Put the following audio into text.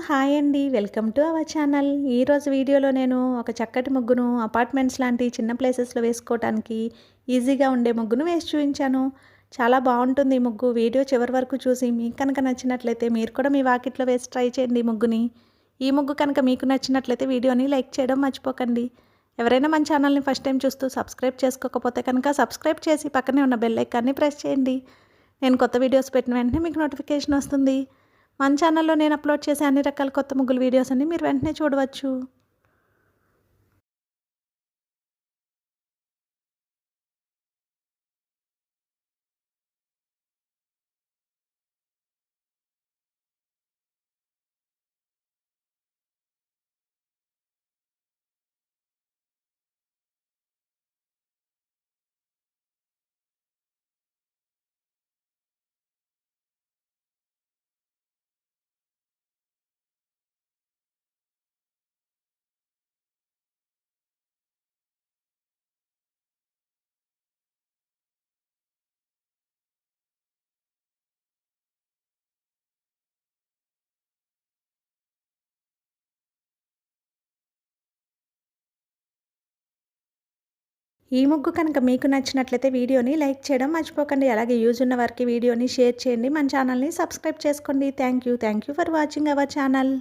Hi అండి. Welcome to our channel. ఈరోజు వీడియోలో నేను ఒక చక్కటి ముగ్గును అపార్ట్మెంట్స్ లాంటి చిన్న ప్లేసెస్‌లో వేసుకోవటానికి ఈజీగా ఉండే ముగ్గును వేసి చూయించాను. చాలా బావుంటుంది ఈ ముగ్గు. వీడియో చివరి వరకు చూసి మీకు కనుక నచ్చినట్లయితే మీరు కూడా మీ వాకిట్లో వేసి ట్రై చేయండి ఈ ముగ్గుని. ఈ ముగ్గు కనుక మీకు నచ్చినట్లయితే వీడియోని లైక్ చేయడం మర్చిపోకండి. ఎవరైనా మన ఛానల్ని ఫస్ట్ టైం చూస్తూ సబ్స్క్రైబ్ చేసుకోకపోతే కనుక సబ్స్క్రైబ్ చేసి పక్కనే ఉన్న బెల్ ఐకాన్ని ప్రెస్ చేయండి. నేను కొత్త వీడియోస్ పెట్టిన వెంటనే మీకు నోటిఫికేషన్ వస్తుంది. మన ఛానల్లో నేను అప్లోడ్ చేసే అన్ని రకాల కొత్త ముగ్గుల వీడియోస్ అన్ని మీరు వెంటనే చూడవచ్చు. ఈ ముగ్గు కనుక మీకు నచ్చినట్లయితే వీడియోని లైక్ చేయడం మర్చిపోకండి. అలాగే యూజ్ ఉన్న వారికి వీడియోని షేర్ చేయండి. మన ఛానల్ని సబ్స్క్రైబ్ చేసుకోండి. Thank you for watching our channel.